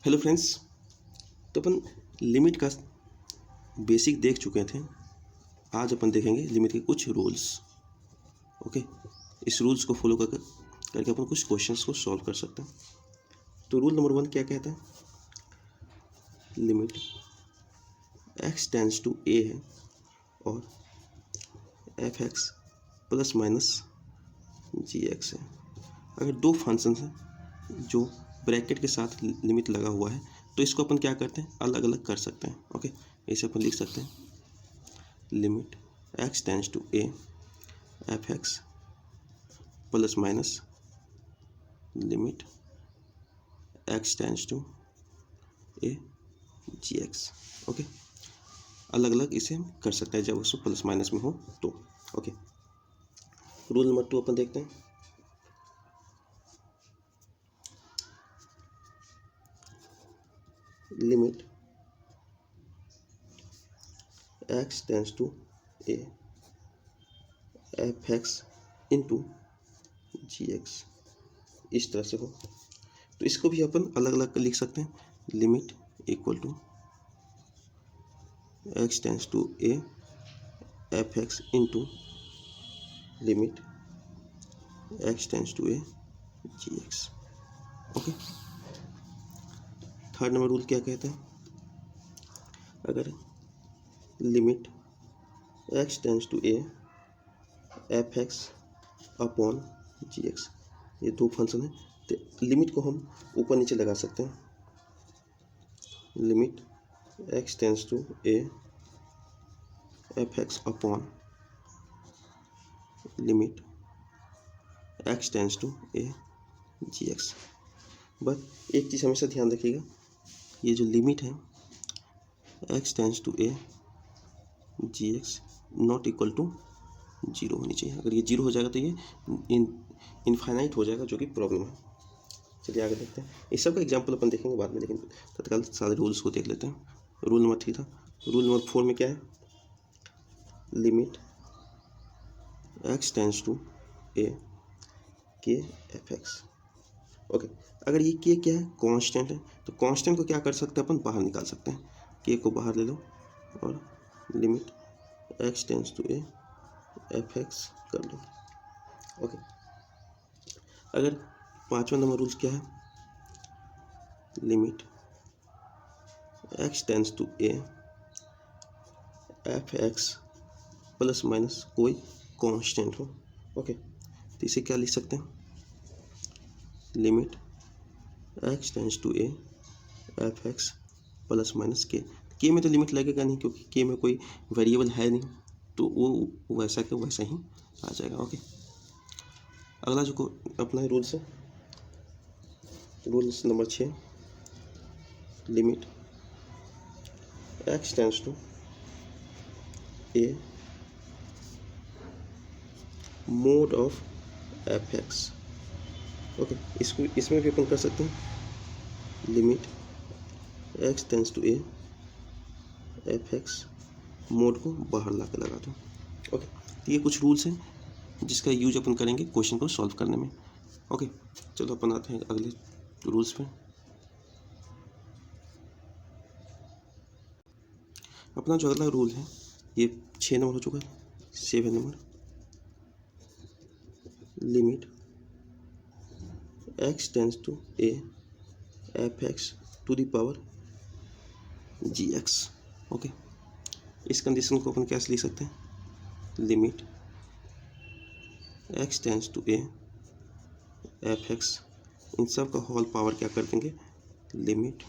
Hello friends. तो अपन limit का basic देख चुके थे। आज अपन देखेंगे लिमिट के कुछ रूल्स। ओके, इस रूल्स को फॉलो करके अपन कुछ क्वेश्चंस को सॉल्व कर सकते हैं। तो रूल नंबर 1 क्या कहता है? Limit x tends to a है और f(x) प्लस माइनस gx है। अगर दो फंक्शन हैं जो ब्रैकेट के साथ लिमिट लगा हुआ है तो इसको अपन क्या करते हैं, अलग अलग कर सकते हैं। ओके, इसे अपन लिख सकते हैं limit x tends to a f(x) plus minus limit x tends to a gx। Okay, अलग अलग इसे हम कर सकते हैं जब उसको प्लस माइनस में हो तो। ओके, रूल नंबर 2 अपन देखते हैं। Limit x tends to a f(x) into gx इस तरह से हो तो इसको भी अपन अलग अलग लिख सकते हैं। Limit equal to x tends to a f(x) into limit x tends to a gx। Okay, third number rule क्या कहते हैं? अगर limit x tends to a f(x) upon gx, ये दो फंक्शन है तो लिमिट को हम ऊपर नीचे लगा सकते हैं। Limit x tends to a f(x) upon limit x tends to a gx। बस एक चीज़ हमेशा ध्यान रखिएगा, ये जो लिमिट है x tends to a gx not equal to 0 होनी चाहिए। अगर ये 0 हो जाएगा तो ये इनफाइनाइट हो जाएगा, जो कि प्रॉब्लम है। चलिए आगे देखते हैं। इस सब का एग्जाम्पल अपन देखेंगे बाद में, लेकिन तत्काल सारे रूल्स को देख लेते हैं। रूल नंबर 3 था। रूल नंबर 4 में क्या है? Limit x tends to a के f(x). ओके, अगर ये k क्या है? कांस्टेंट है, तो कांस्टेंट को क्या कर सकते हैं अपन? बाहर निकाल सकते हैं। k को बाहर ले लो और limit x tends to a f(x) कर लो। ओके, अगर 5वां नंबर रूल क्या है? Limit x tends to a f(x) plus minus कोई कांस्टेंट हो। ओके, तो इसे क्या लिख सकते हैं? Limit x tends to a f(x) plus minus के में तो लिमिट लगेगा नहीं, क्योंकि के में कोई वेरिएबल है नहीं, तो वो वैसा के वैसा ही आ जाएगा। ओके, अगला जो अपना रूल्स है, rules number 6। Limit x tends to a mod of f(x). Okay, इसमें भी अपन कर सकते हैं। Limit x tends to a f(x) mod को बाहर ला के लगा दो। ओके, तो ये कुछ रूल्स हैं जिसका यूज अपन करेंगे क्वेश्चन को सॉल्व करने में। ओके, चलो अपन आते हैं अगले रूल्स पे। अपना जो अगला रूल है ये 6 नंबर हो चुका है। 7 number, limit x tends to a f(x) to the power gx। Okay, इस कंडीशन को अपन कैसे लिख सकते हैं? Limit x tends to a f(x) इन सब का होल पावर क्या कर देंगे? Limit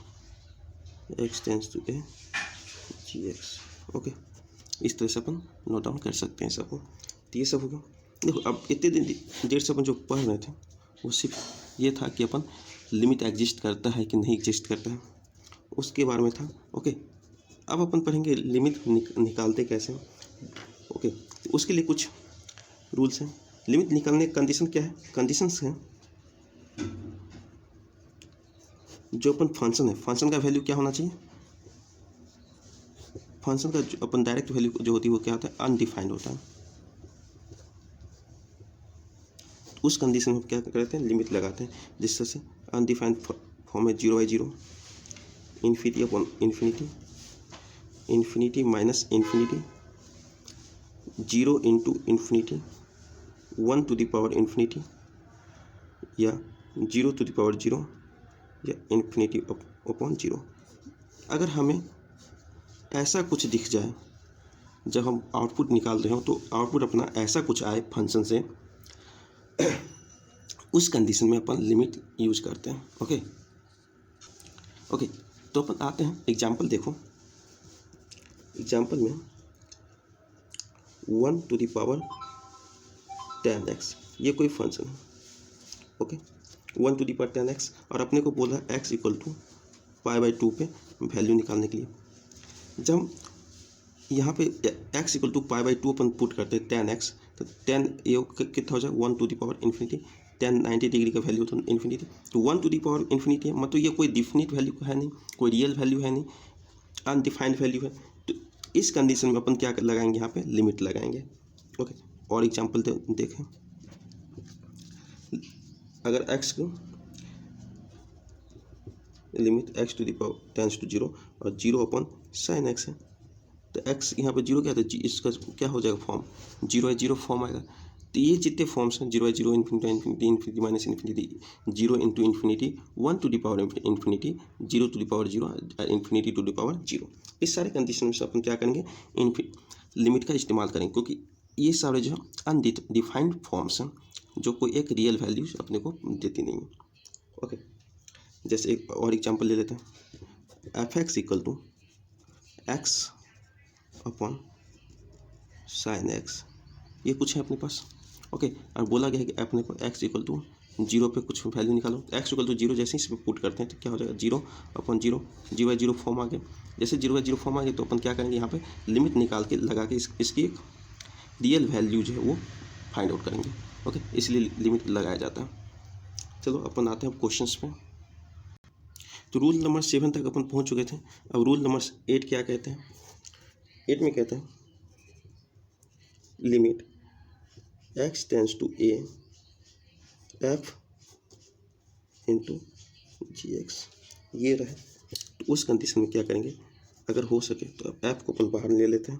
x tends to a gx। Okay, इस तरह से अपन नोट डाउन कर सकते हैं सबको। तो ये सब हो गया। देखो, अब इतने देर से अपन जो पढ़ रहे थे वो सिर्फ ये था कि अपन लिमिट एग्जिस्ट करता है कि नहीं एग्जिस्ट करता है, उसके बारे में था। ओके, अब अपन पढ़ेंगे लिमिट निकालते कैसे। ओके, तो उसके लिए कुछ रूल्स हैं। लिमिट निकालने की कंडीशन क्या है? कंडीशंस हैं जो अपन फंक्शन है, फंक्शन का वैल्यू क्या होना चाहिए? फंक्शन का जो अपन डायरेक्ट वैल्यू जो होती है वो क्या होता है? अनडिफाइंड होता है। उस कंडीशन में क्या करते हैं? लिमिट लगाते हैं, जिससे से अनडिफाइंड फॉर्म है 0/0 infinity upon infinity, infinity minus infinity, 0 into infinity, 1 to the power infinity, या 0 टू द पावर 0, या इन्फिनिटी अपॉन 0। अगर हमें ऐसा कुछ दिख जाए जब हम आउटपुट निकाल रहे हो, तो आउटपुट अपना ऐसा कुछ आए फंक्शन से, उस कंडीशन में अपन लिमिट यूज करते हैं। ओके, तो अपन आते हैं एग्जाम्पल। देखो एग्जाम्पल में 1 टू द पावर 10x ये कोई फंक्शन है। Okay, 1 to the power 10x, और अपने को बोला x इक्वल टू π/2 पे वैल्यू निकालने के लिए। जब यहाँ पे x इक्वल टू π/2 अपन पुट करते हैं 10x, तो 10 ये कितना हो जाए 1 to the power infinity, 10 90 degree का वैल्यू तो इन्फिनिटी, तो 1 टू द पावर इन्फिनिटी है, मतलब ये कोई डिफिनिट वैल्यू है नहीं, कोई रियल वैल्यू है नहीं, अनडिफाइंड वैल्यू है। तो इस कंडीशन में अपन क्या लगाएंगे, यहाँ पे लिमिट लगाएंगे। ओके, और एग्जाम्पल देखें। अगर x को limit x to the power tends to 0 और 0 अपॉन साइन x है, तो x यहाँ पे 0 क्या था, इसका क्या हो जाएगा फॉर्म, 0/0 फॉर्म आएगा। तो ये जितने फॉर्म्स हैं 0/0, infinity, infinity, infinity minus infinity, 0 into infinity, 1 to the power infinity, 0 to the power 0, infinity to the power 0, इस सारे कंडीशन में से अपन क्या करेंगे, लिमिट का इस्तेमाल करेंगे, क्योंकि ये सारे जो अनडिफाइंड फॉर्म्स हैं, जो कोई एक रियल वैल्यू अपने को देती नहीं है। ओके, जैसे एक और एग्जाम्पल ले लेते हैं। f(x) equal to x upon sine x, ये कुछ है अपने पास। ओके, और बोला गया है कि अपने को x इक्वल टू 0 पे कुछ वैल्यू निकालो। x इक्वल टू 0 जैसे इस पर पुट करते हैं तो क्या हो जाएगा, 0 अपॉन 0, 0/0 फॉर्म आ गया। जैसे 0/0 फॉर्म आ गया तो अपन क्या करेंगे, यहाँ पे लिमिट निकाल के लगा के इसकी एक रियल वैल्यू जो है वो फाइंड आउट करेंगे। ओके, इसलिए लिमिट लगाया जाता है। चलो अपन आते हैं क्वेश्चंस पे। तो रूल नंबर 7 तक अपन पहुंच चुके थे। अब रूल नंबर 8 क्या कहते हैं, 8 में कहते हैं limit x tends to a f into gx, ये रहे। तो उस कंडीशन में क्या करेंगे, अगर हो सके तो अब f को अपन बाहर ले लेते हैं,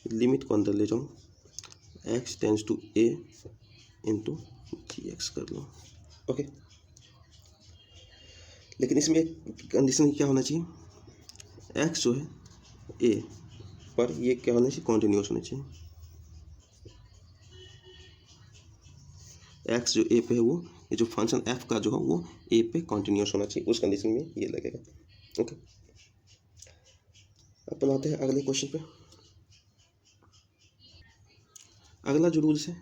लिमिट को अंदर ले जाऊँ, x tends to a into gx कर लो। ओके, लेकिन इसमें कंडीशन क्या होना चाहिए, x जो है a पर ये क्या होना चाहिए, कॉन्टिन्यूस होना चाहिए। x जो a पे है वो, ये जो फंक्शन f का जो है वो a पे कॉन्टिन्यूस होना चाहिए, उस कंडीशन में ये लगेगा। ओके, अपन आते हैं अगले क्वेश्चन पे। अगला जो रूल्स है,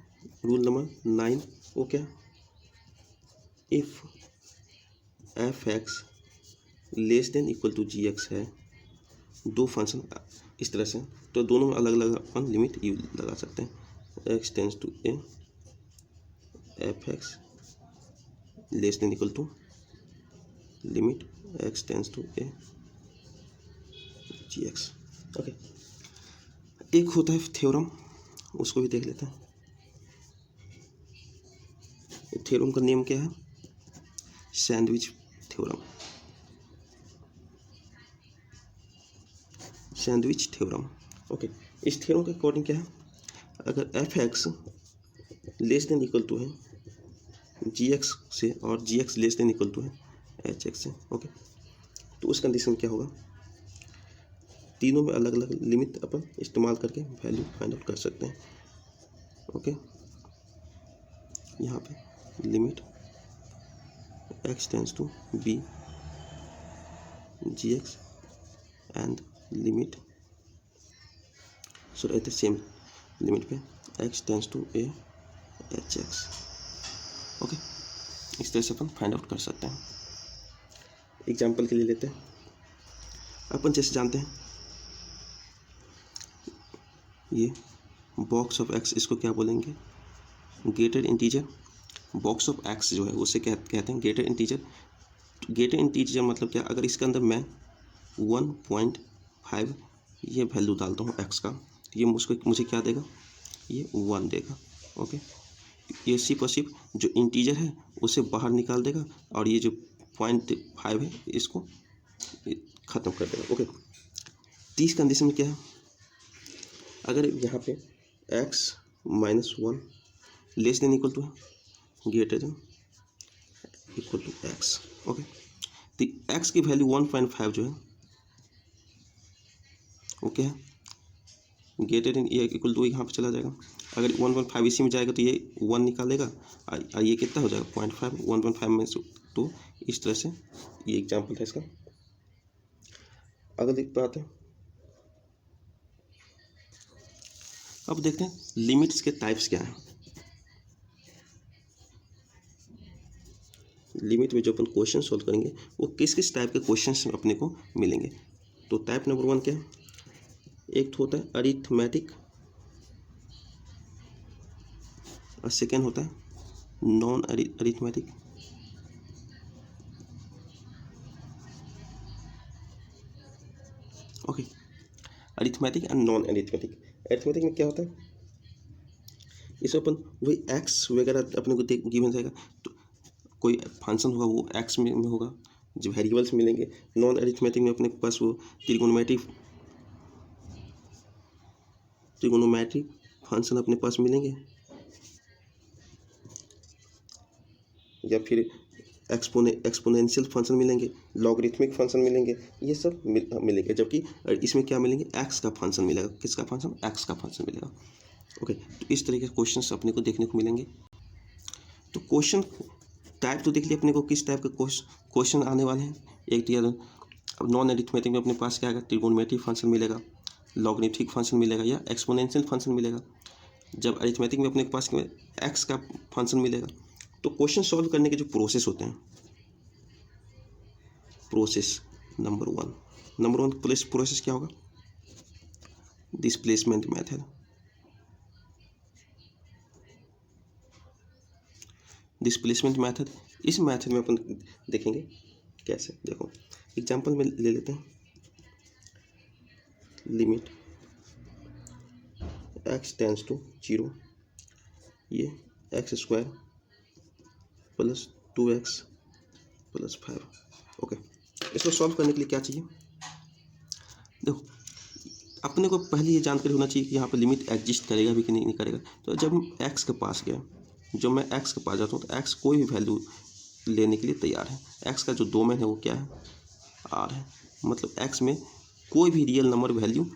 रूल नंबर 9, वो क्या, if f(x) less than equal to gx है, दो फंक्शन इस तरह से, तो दोनों में अलग अलग अपन लिमिट यू लगा सकते हैं। x tends to a f(x) less than equal to limit x tends to a gx। Okay, एक होता है थ्योरम, उसको भी देख लेते हैं। थ्योरम का नेम क्या है, sandwich theorem, sandwich theorem. Okay, इस थ्योरम के अकॉर्डिंग क्या है, अगर f(x) less than equal to है gx से और gx less than equal to है hx से, ओके, तो उस कंडीशन में क्या होगा, तीनों में अलग अलग लिमिट अपन इस्तेमाल करके वैल्यू फाइंड आउट कर सकते हैं। ओके, यहाँ पे limit x tends to b gx and limit so at the same limit पे x tends to a hx। Okay, इस तरह से अपन फाइंड आउट कर सकते हैं। एग्जाम्पल के लिए लेते हैं, अपन जैसे जानते हैं ये बॉक्स ऑफ x, इसको क्या बोलेंगे, greater integer. Box of x जो है उसे कहते हैं ग्रेटर इंटीजर। ग्रेटर इंटीजर मतलब क्या, अगर इसके अंदर मैं 1.5 ये वैल्यू डालता हूँ x का, ये मुझे क्या देगा, ये 1 देगा। ओके, ये सिर्फ और सिर्फ जो इंटीजर है उसे बाहर निकाल देगा और ये जो 0.5 है इसको ख़त्म कर देगा। ओके, तीस कंडीशन में क्या है, अगर यहाँ पे x -1 less than equal to है, greater than equal to x। Okay, तो x की वैल्यू 1.5 जो है वो क्या है, ग्रेटर देन ये इक्वल टू यहाँ पे चला जाएगा। अगर 1.5 इसी में जाएगा तो ये 1 निकालेगा और ये कितना हो जाएगा 0.5, 1.5 में से तो इस तरह से ये एग्जाम्पल था इसका। अगर देख पाते हैं, अब देखते हैं लिमिट्स के टाइप्स क्या हैं। लिमिट में जो अपन क्वेश्चन सॉल्व करेंगे वो किस किस टाइप के क्वेश्चंस अपने को मिलेंगे। तो टाइप नंबर 1 क्या है, एक तो होता है अरिथमेटिक और सेकेंड होता है non arithmetic. Okay, arithmetic and non arithmetic. Arithmetic में क्या होता है, इसमें अपन वही एक्स वगैरह अपने को गिवन रहेगा, तो कोई फंक्शन होगा वो एक्स में होगा, जो वेरिएबल्स मिलेंगे। नॉन अरिथमेटिक में अपने पास वो ट्रिगोनोमेट्रिक फंक्शन अपने पास मिलेंगे, या फिर एक्सपोनेंशियल फंक्शन मिलेंगे, लॉगरिथमिक फंक्शन मिलेंगे, ये सब मिलेंगे। जबकि इसमें क्या मिलेंगे, एक्स का फंक्शन मिलेगा। किसका फंक्शन, एक्स का फंक्शन मिलेगा। ओके, तो इस तरीके के क्वेश्चंस अपने को देखने को मिलेंगे। तो क्वेश्चन टाइप तो देख लिया अपने को, किस टाइप के क्वेश्चन आने वाले हैं। एक तो अब नॉन अरिथमेटिक में अपने पास क्या आएगा, ट्रिगोनोमेट्रिक फंक्शन मिलेगा, लॉगरिथमिक फंक्शन मिलेगा या एक्सपोनेंशियल फंक्शन मिलेगा। जब अरिथमेटिक में अपने पास एक्स का फंक्शन मिलेगा। तो क्वेश्चन सॉल्व करने के जो प्रोसेस होते हैं, प्रोसेस नंबर वन प्रोसेस क्या होगा, डिस्प्लेसमेंट मेथड। डिस्प्लेसमेंट मेथड, इस मेथड में अपन देखेंगे कैसे। देखो एग्जांपल में ले लेते हैं, लिमिट x टेंड्स टू 0, ये x² plus 2x plus 5। Okay, इसको सॉल्व करने के लिए क्या चाहिए, देखो अपने को पहले ये जानकारी होना चाहिए कि यहाँ पे लिमिट एग्जिस्ट करेगा भी कि नहीं करेगा। तो जब हम x के पास गए, जब मैं x के पास जाता हूँ तो x कोई भी वैल्यू लेने के लिए तैयार है। x का जो डोमेन है वो क्या है, r है। मतलब x में कोई भी रियल नंबर वैल्यू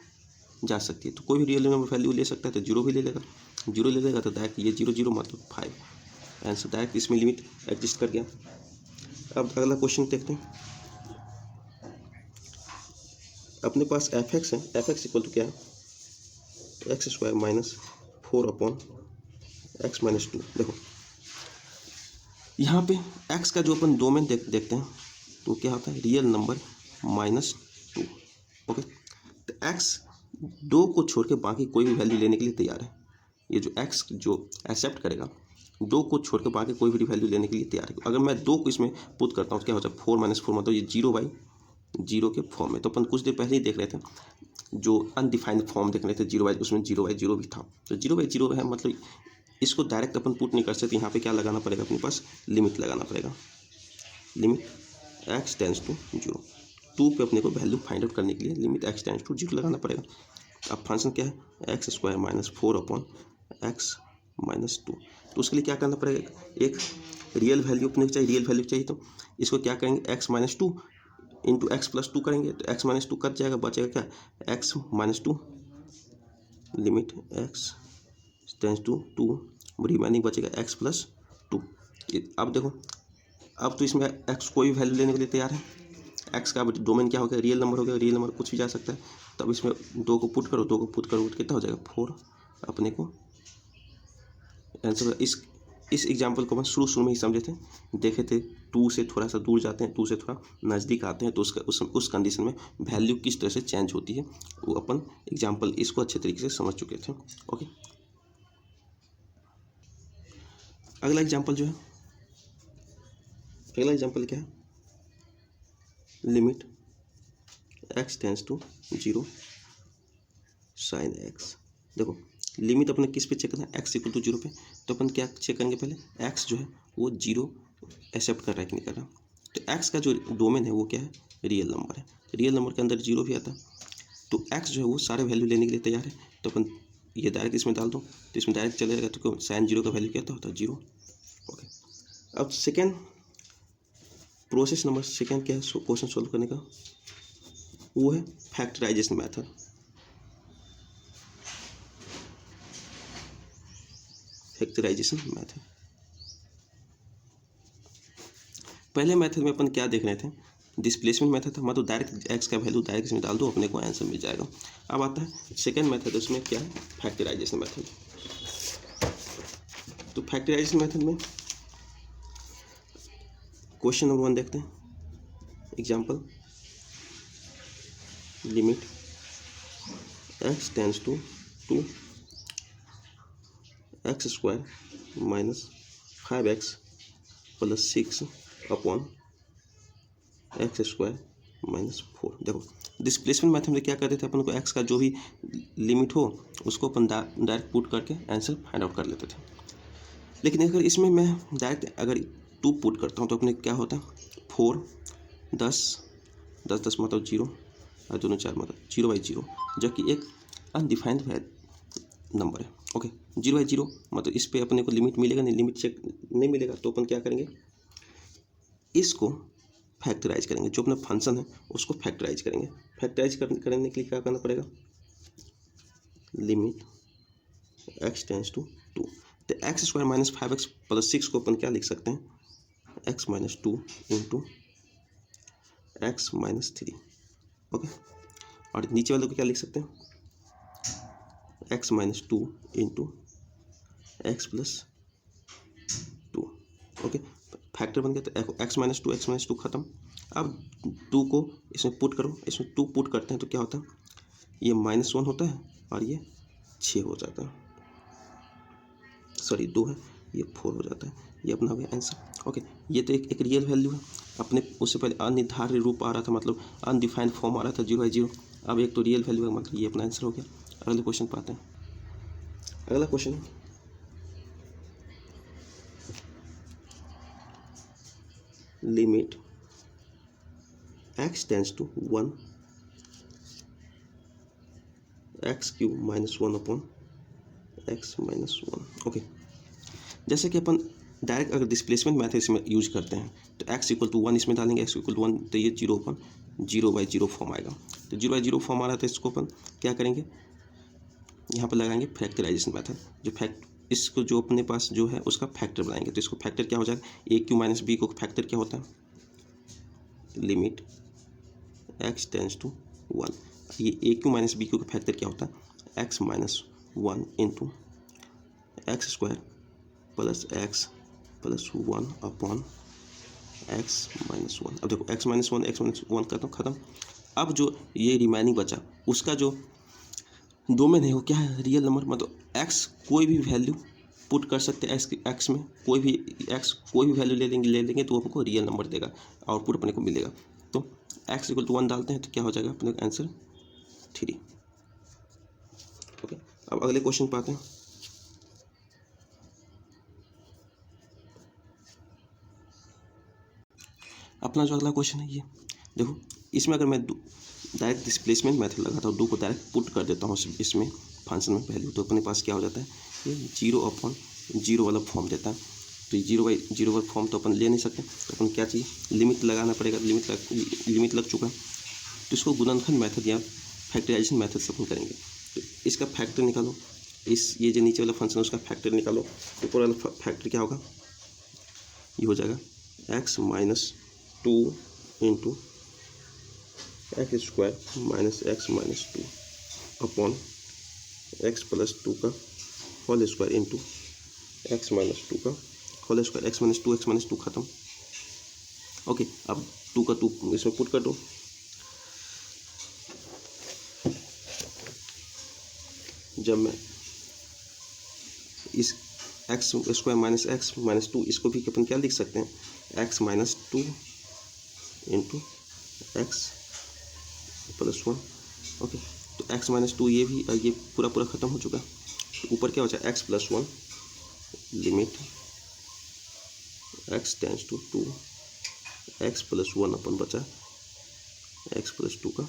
जा सकती है। तो कोई भी रियल नंबर वैल्यू ले सकता है, तो 0 भी ले लेगा, 0 ले लेगा तो डायरेक्ट ये 0 0 मतलब 5 आंसर, डायरेक्ट इसमें लिमिट एग्जिस्ट कर गया। अब अगला क्वेश्चन देखते हैं। अपने पास fx है, fx इक्वल टू क्या है, x² minus 4 upon x minus 2। देखो यहाँ पे x का जो अपन डोमेन देखते हैं तो क्या होता है, रियल नंबर -2। ओके, तो x 2 को छोड़ के बाकी कोई भी वैल्यू लेने के लिए तैयार है। ये जो x जो एक्सेप्ट करेगा, 2 को छोड़ के बाकी कोई भी वैल्यू लेने के लिए तैयार है। अगर मैं 2 को इसमें पुट करता हूँ तो क्या हो जाए, 4 - 4 मतलब ये 0/0 के फॉर्म में। तो अपन कुछ देर पहले ही देख रहे थे, जो अनडिफाइंड फॉर्म देख रहे थे 0/, उसमें 0/0 भी था। तो 0/0 है, मतलब इसको डायरेक्ट अपन पुट नहीं कर सकते। यहाँ पे क्या लगाना पड़ेगा, अपने पास लिमिट लगाना पड़ेगा। लिमिट x टेंड्स टू 0, 2 पे अपने को वैल्यू फाइंड आउट करने के लिए लिमिट x टेंड्स टू 0 लगाना पड़ेगा। अब फंक्शन क्या है, x² minus 4 upon x minus 2। तो उसके लिए क्या करना पड़ेगा, एक रियल वैल्यू अपने को चाहिए, रियल वैल्यू चाहिए। तो इसको क्या करेंगे, x minus 2 into x plus 2 करेंगे, तो x माइनस 2 कट जाएगा, बचेगा क्या, x minus 2 limit x tends to 2, remaining बचेगा x प्लस 2। अब देखो, अब तो इसमें x कोई वैल्यू लेने के लिए तैयार है। x का डोमेन क्या हो गया, रियल नंबर हो गया, रियल नंबर कुछ भी जा सकता है। तब इसमें 2 को पुट करो, 2 को पुट करो, कितना हो जाएगा 4 अपने को आंसर। इस एग्जाम्पल को हम शुरू में ही समझे थे, देखे थे 2 से थोड़ा सा दूर जाते हैं, 2 से थोड़ा नज़दीक आते हैं, तो उस कंडीशन में वैल्यू किस तरह से चेंज होती है वो अपन एग्जाम्पल इसको अच्छे तरीके से समझ चुके थे। ओके, अगला एग्जाम्पल जो है, अगला एग्जाम्पल क्या है, limit x tends to 0 sine x। देखो लिमिट अपने किस पे चेक करना है, x इक्वल टू 0 पे। तो अपन क्या चेक करेंगे, पहले x जो है वो 0 एक्सेप्ट कर रहा है कि नहीं कर रहा। तो x का जो डोमेन है वो क्या है, रियल नंबर है, रियल नंबर के अंदर जीरो भी आता है, तो एक्स जो है वो सारे वैल्यू लेने के लिए तैयार है, तो अपन ये डायरेक्ट इसमें डाल दो, तो इसमें डायरेक्ट चले जाएगा, तो साइन जीरो का वैल्यू क्या होता है, जीरो। ओके, अब सेकेंड प्रोसेस नंबर सेकेंड क्या है क्वेश्चन सोल्व करने का, वो है फैक्टराइजेशन मेथड। फैक्टराइजेशन मेथड, पहले मेथड में अपन क्या देख रहे थे, डिस्प्लेसमेंट मेथड था, मतलब डायरेक्ट एक्स का वैल्यू डायरेक्ट इसमें डाल दो, अपने को आंसर मिल जाएगा। अब आता है सेकेंड मेथड, उसमें क्या है, फैक्टराइजेशन मेथड। तो फैक्टराइजेशन मेथड में क्वेश्चन नंबर 1 देखते हैं, example, limit x tends to 2x² minus 5x plus 6 upon x² minus 4। देखो डिस्प्लेसमेंट मेथड में क्या करते थे, अपन को x का जो भी लिमिट हो उसको अपन डायरेक्ट पुट करके आंसर फाइंड आउट कर लेते थे, लेकिन अगर इसमें मैं डायरेक्ट अगर 2 पुट करता हूँ तो अपने क्या होता है, 4 10 10 10 मतलब 0 और दोनों 4 मतलब 0/0, जो कि एक अनडिफाइंड नंबर है। ओके, 0/0 मतलब इस पे अपने को लिमिट मिलेगा नहीं, लिमिट चेक नहीं मिलेगा, तो अपन क्या करेंगे, इसको फैक्टराइज करेंगे, जो अपना फंक्शन है उसको फैक्टराइज करेंगे। फैक्टराइज करने के लिए क्या करना पड़ेगा, लिमिट x टेंड्स टू 2, तो x² माइनस 5x प्लस 6 को अपन क्या लिख सकते हैं, x minus 2 into x minus 3। Okay, और नीचे वाले को क्या लिख सकते हैं, x minus 2 into x plus 2। Okay, factor बन गया, तो x माइनस 2 खत्म। अब 2 को इसमें पुट करो, इसमें 2 पुट करते हैं तो क्या होता है, ये -1 होता है और ये 6 हो जाता है, सॉरी 2 है, ये 4 हो जाता है, ये अपना हो गया आंसर। ओके, ये तो एक रियल वैल्यू है, अपने उससे पहले अनिर्धारित रूप आ रहा था, मतलब अनडिफाइंड फॉर्म आ रहा था 0/0, अब एक तो रियल वैल्यू है, मतलब ये अपना आंसर हो गया। अगले क्वेश्चन पर आते हैं, अगला क्वेश्चन है limit x tends to 1 x³ minus 1 upon x minus 1। Okay, जैसे कि अपन डायरेक्ट अगर डिस्प्लेसमेंट मैथड इसमें यूज करते हैं तो x = 1 इसमें डालेंगे, x = 1 तो ये 0/0 फॉर्म आएगा, तो 0/0 फॉर्म आ रहा था, इसको अपन क्या करेंगे, यहाँ पर लगाएंगे फैक्टराइजेशन मेथड, जो इसको जो अपने पास जो है उसका फैक्टर बनाएंगे, तो इसको फैक्टर क्या हो जाएगा, a³ माइनस b को फैक्टर क्या होता है, लिमिट x टेंड्स टू 1, ये a³ माइनस b का फैक्टर क्या होता है, x minus 1 into x² plus x plus 1 upon x minus 1। अब देखो x माइनस 1 खत्म। अब जो ये रिमाइनिंग बचा उसका जो डोमेन है वो क्या है, रियल नंबर, मतलब x कोई भी वैल्यू पुट कर सकते हैं, x में कोई भी वैल्यू ले लेंगे तो आपको रियल नंबर देगा, आउटपुट अपने को मिलेगा। तो x = 1 डालते हैं तो क्या हो जाएगा, अपने को आंसर 3। ओके, अब अगले क्वेश्चन पे आते हैं, अपना जो अगला क्वेश्चन है ये देखो, इसमें अगर मैं डायरेक्ट डिस्प्लेसमेंट मेथड लगाता हूँ, 2 को डायरेक्ट पुट कर देता हूँ इसमें फंक्शन में वैल्यू, तो अपने पास क्या हो जाता है, ये 0/0 वाला फॉर्म देता है, तो 0/0 वाला फॉर्म तो अपन ले नहीं सकते, तो अपन क्या चाहिए, लिमिट लगाना पड़ेगा, लिमिट लग चुका है, तो इसको गुणनखंड मेथड या फैक्टराइजेशन मेथड से अपन करेंगे। तो इसका फैक्टर निकालो, ये जो नीचे वाला फंक्शन है उसका फैक्टर निकालो, ऊपर वाला फैक्टर क्या होगा, ये हो जाएगा x minus 2 into x² minus x minus 2 upon x plus 2 का whole square into x minus 2 का होल स्क्वायर, x माइनस 2 खत्म। ओके, अब 2 का 2 इसमें पुट कर दो, जब मैं इस x² माइनस x माइनस 2 इसको भी अपन क्या लिख सकते हैं, x minus 2 into x plus 1। Okay, तो x माइनस 2 ये पूरा ख़त्म हो चुका, तो ऊपर क्या हो जाए, x plus 1 limit x tends to 2 x plus 1 अपन बचा एक्स प्लस 2 का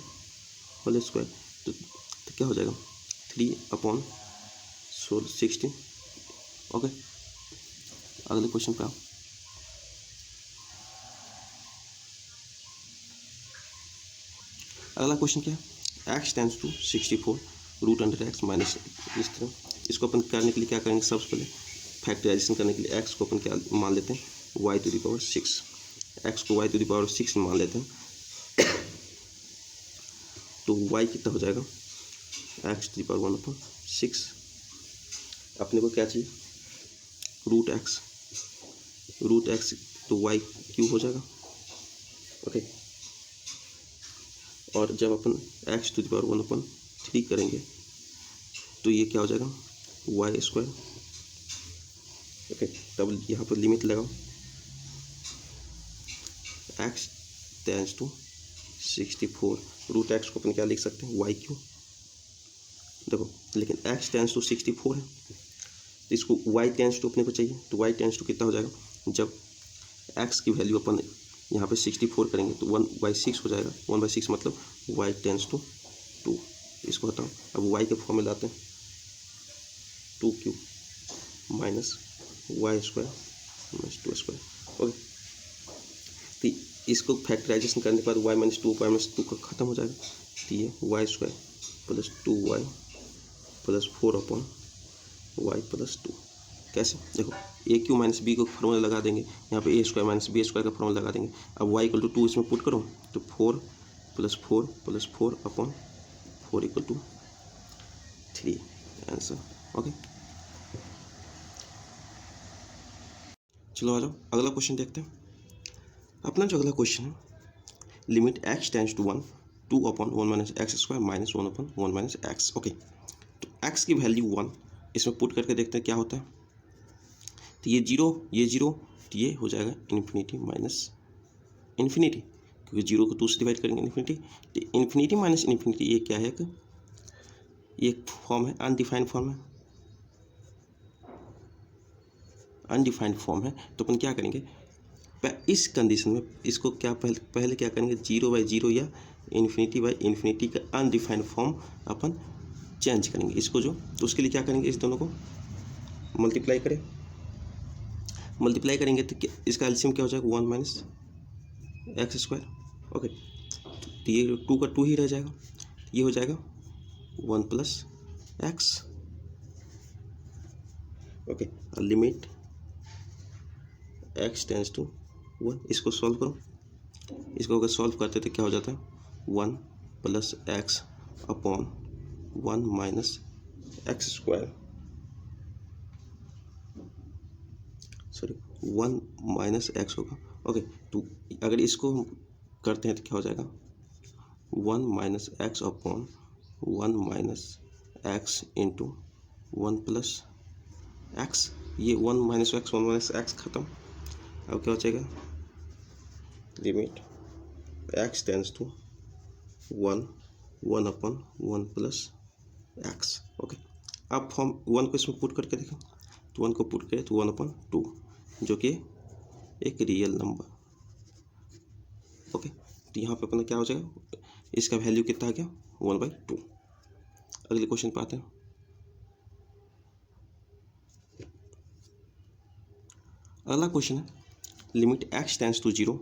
होल स्क्वायर। तो क्या हो जाएगा 3/16। ओके, अगले क्वेश्चन पे आओ। अगला क्वेश्चन क्या है, x tends to 64 root under x minus, इस तरह इसको अपन करने के लिए क्या करेंगे, सबसे पहले फैक्टराइजेशन करने के लिए एक्स को अपन क्या मान लेते हैं, y to the power 6, x को वाई टू द पावर 6 मान लेते हैं। तो वाई कितना हो जाएगा, एक्स टू द पावर 1/6, अपने को क्या चाहिए, रूट एक्स, तो वाई क्यूब हो जाएगा। ओके, और जब अपन एक्स टू द पावर 1/3 करेंगे तो ये क्या हो जाएगा, वाई स्क्वायर। ओके, तब यहाँ पर लिमिट लगाओ, x tends to 64, root x को अपन क्या लिख सकते हैं, वाई क्यू। देखो लेकिन एक्स टेंस टू 64 है, तो इसको वाई टेंस टू अपने को चाहिए, तो वाई टेंस टू कितना हो जाएगा, जब एक्स की वैल्यू अपन यहाँ पे 64 करेंगे तो 1/6 हो जाएगा। 1/6 मतलब वाई टेंस टू 2, इसको हटाओ। अब वाई के फॉर्म में लाते हैं, 2 cube minus y square minus 2 square. Okay, तो इसको फैक्टराइजेशन करने के बाद वाई माइनस 2 का खत्म हो जाएगा, तो ये y square plus 2y plus 4/y plus 2। कैसे, देखो ए क्यू माइनस बी को फॉर्मूला लगा देंगे, यहाँ पे a square minus b square का फॉर्मूला लगा देंगे। अब y इक्वल टू 2 इसमें पुट करो तो 4 plus 4 equal to 3 answer. Okay, चलो आ जाओ अगला क्वेश्चन देखते हैं। अपना जो अगला क्वेश्चन है, limit x tends to 1 2/1 minus x square minus 1/1 minus x. Okay, तो x की वैल्यू 1 इसमें पुट करके देखते हैं क्या होता है। तो ये जीरो तो ये हो जाएगा इन्फिनिटी माइनस इन्फिनिटी, क्योंकि जीरो को 2 से डिवाइड करेंगे इन्फिनिटी। तो इन्फिनिटी माइनस इन्फिनिटी ये क्या है, ये फॉर्म है, अनडिफाइंड फॉर्म है, अनडिफाइंड फॉर्म है। तो अपन क्या करेंगे, इस कंडीशन में इसको क्या पहले क्या करेंगे, 0/0 या इन्फिनिटी बाई इन्फिनिटी का अनडिफाइंड फॉर्म अपन चेंज करेंगे इसको जो। तो उसके लिए क्या करेंगे, इस दोनों को मल्टीप्लाई करेंगे तो इसका एलसीएम क्या हो जाएगा, 1 माइनस एक्स स्क्वायर। ओके, तो ये 2 का 2 ही रह जाएगा, ये हो जाएगा 1 plus x. Okay, limit x tends to 1, इसको सॉल्व करो, इसको अगर सॉल्व करते तो क्या हो जाता है, 1 plus x upon 1 minus x square, sorry 1 minus x होगा। ओके, तो अगर इसको हम करते हैं तो क्या हो जाएगा, 1 minus x upon 1 minus x into 1 plus x, ये 1 माइनस एक्स खत्म। अब क्या हो जाएगा, limit x tends to 1 upon 1 plus x. Okay, अब फॉर्म 1 को इसमें पुट करके देखें, तो 1 को पुट करें तो 1/2, जो कि एक रियल नंबर। ओके, तो यहाँ पे अपना क्या हो जाएगा, इसका वैल्यू कितना आ गया, 1/2। अगले क्वेश्चन पे आते हैं। अगला क्वेश्चन है, limit x tends to 0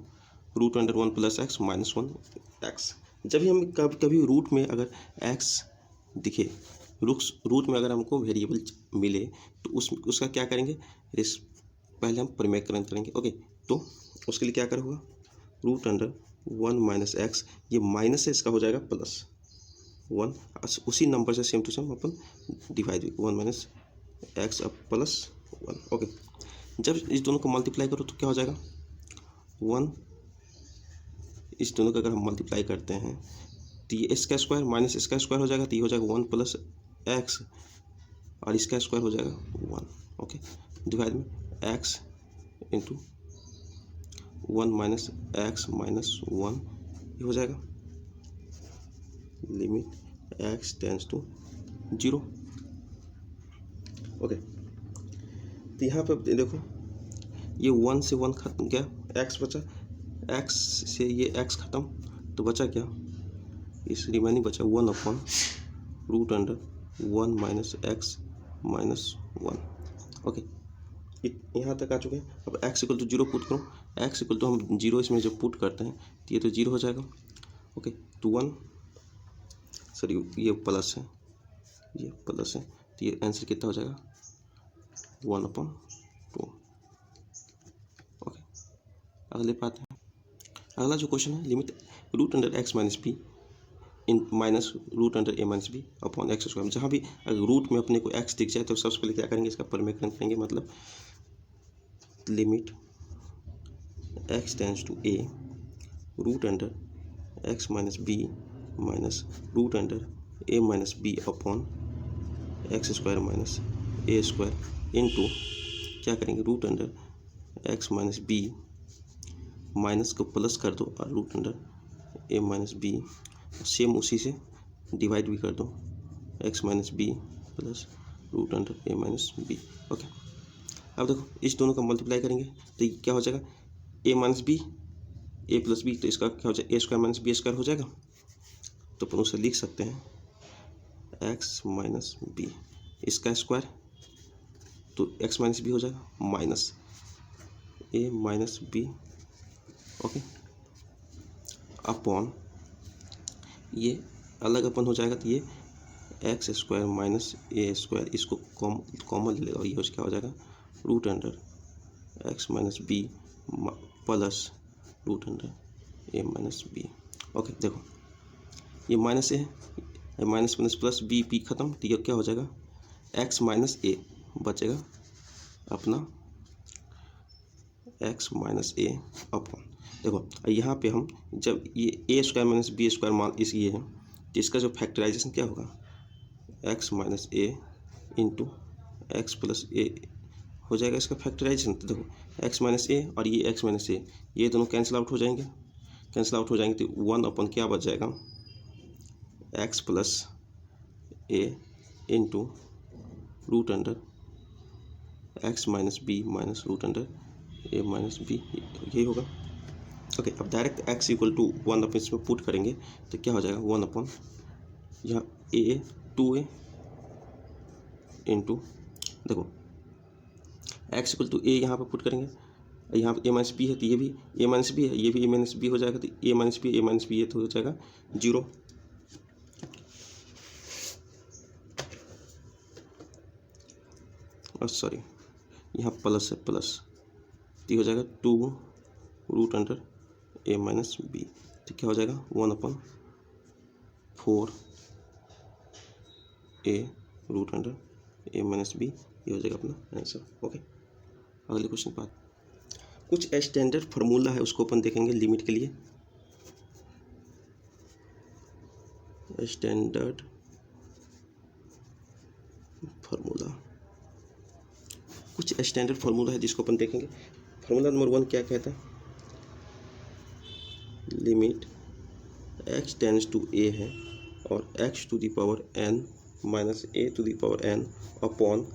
root under 1 plus x minus 1 x. जब भी हम कभी रूट में अगर एक्स दिखे, रूट में अगर हमको वेरिएबल मिले तो उसका क्या करेंगे, पहले हम परिमेयकरण करेंगे। ओके, तो उसके लिए क्या कर होगा, रूट अंडर 1 माइनस एक्स, ये माइनस से इसका हो जाएगा प्लस 1, उसी नंबर से सेम टू सेम अपन डिवाइड 1 माइनस एक्स अब प्लस 1। ओके, जब इस दोनों को मल्टीप्लाई करो तो क्या हो जाएगा, 1, इस दोनों का अगर हम मल्टीप्लाई करते हैं तो ये इसका स्क्वायर माइनस इसका स्क्वायर हो जाएगा, तो ये हो जाएगा 1 प्लस एक्स और इसका स्क्वायर हो जाएगा 1। ओके, डिवाइड में x into 1 minus x minus 1, ये हो जाएगा limit x tends to 0। Okay, तो यहाँ पे देखो ये 1 से 1 खत्म गया, एक्स बचा, एक्स से ये एक्स खत्म, तो बचा क्या इस रिमेनिंग बचा 1/√1 माइनस एक्स माइनस 1। ओके, यहाँ तक आ चुके हैं। अब x इक्वल टू 0 पुट करो, x इक्वल टू हम 0 इसमें जब पुट करते हैं तो ये तो 0 हो जाएगा। ओके, तो 1 सॉरी ये प्लस है, ये प्लस है, तो ये आंसर कितना हो जाएगा 1/2। ओके, अगले बात है, अगला जो क्वेश्चन है limit √x minus b in minus √a minus b upon x square. जहाँ भी अगर रूट में अपने को x दिख जाए तो सबसे पहले क्या करेंगे, इसका परिमेयकरण करेंगे, मतलब limit x tends to a √x minus b minus √a minus b upon x square minus a square into क्या करेंगे √x माइनस b माइनस को प्लस कर दो और √a माइनस b सेम उसी से डिवाइड भी कर दो x minus b plus √a minus b। Okay, अब देखो इस दोनों का मल्टीप्लाई करेंगे तो ये क्या हो जाएगा a minus b a plus b, तो इसका क्या हो जाएगा a square minus b square हो जाएगा। तो अपन उसे लिख सकते हैं x माइनस b, इसका स्क्वायर तो x माइनस b हो जाएगा minus a minus b। Okay, upon ये अलग अपन हो जाएगा तो ये x square minus a square, इसको कॉमन ले लेगा और ये क्या हो जाएगा √x minus b plus √a minus b. Okay, देखो ये माइनस ए है, minus minus plus b p खत्म, तो ये क्या हो जाएगा x माइनस ए बचेगा अपना x माइनस ए अपॉन। देखो यहाँ पे हम जब ये ए स्क्वायर माइनस बी स्क्वायर मान इस ये है तो इसका जो फैक्टराइजेशन क्या होगा x माइनस ए इंटू एक्स प्लस ए हो जाएगा इसका फैक्टराइजेशन। तो देखो x माइनस ए और ये x माइनस ए ये दोनों कैंसिल आउट हो जाएंगे, कैंसिल आउट हो जाएंगे तो 1 अपन क्या बच जाएगा x plus a into √x minus b minus √a minus b, यही होगा। ओके, अब डायरेक्ट x इक्वल टू 1 अपन इसमें पुट करेंगे तो क्या हो जाएगा 1 अपन यहाँ a 2a इंटू देखो x इक्वल टू a यहाँ पर पुट करेंगे, यहाँ पर a माइनस बी है तो ये भी a माइनस बी है, ये भी a माइनस बी हो जाएगा, तो a माइनस बी ये तो हो जाएगा 0। और सॉरी यहाँ प्लस है, प्लस तो हो जाएगा 2√a माइनस बी, तो क्या हो जाएगा 1/4a √a माइनस बी, ये हो जाएगा अपना आंसर। ओके, अगले क्वेश्चन पर कुछ स्टैंडर्ड फार्मूला है उसको अपन देखेंगे लिमिट के लिए। स्टैंडर्ड फार्मूला, कुछ स्टैंडर्ड फार्मूला है जिसको अपन देखेंगे। फार्मूला नंबर 1 क्या कहता है, limit x tends to a है और x to the power n minus a to the power n upon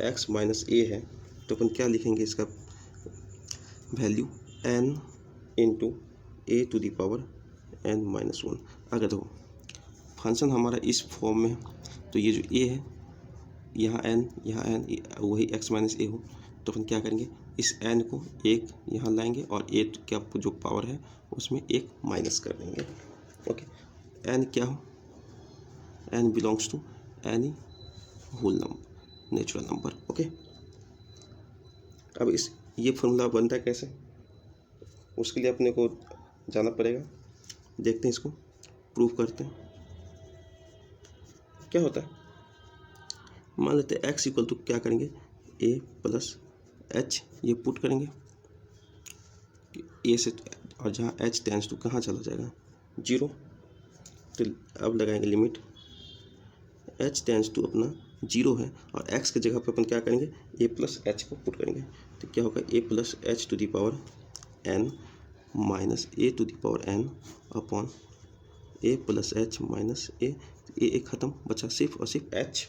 x minus a है, तो अपन क्या लिखेंगे इसका value n into a to the power n minus 1। अगर देखो फंक्शन हमारा इस फॉर्म में है तो ये जो a है यहाँ n वही x माइनस a हो, तो अपन क्या करेंगे इस n को एक यहाँ लाएंगे और a क्या जो पावर है उसमें एक माइनस कर देंगे। ओके, n क्या हो n belongs to any whole number, natural number. Okay, अब इस ये फॉर्मूला बनता है कैसे, उसके लिए अपने को जाना पड़ेगा, देखते हैं इसको प्रूफ करते हैं क्या होता है। मान लेते हैं x इक्वल टू क्या करेंगे a प्लस h, ये पुट करेंगे a से, और जहाँ h टेंड्स टू कहाँ चला जाएगा 0, तो अब लगाएंगे लिमिट h टेंड्स टू अपना 0 है और x की जगह पे अपन क्या करेंगे a प्लस h को पुट करेंगे, तो क्या होगा a plus h to the power n minus a to the power n upon a plus h minus a ख़त्म, बचा सिर्फ और सिर्फ h।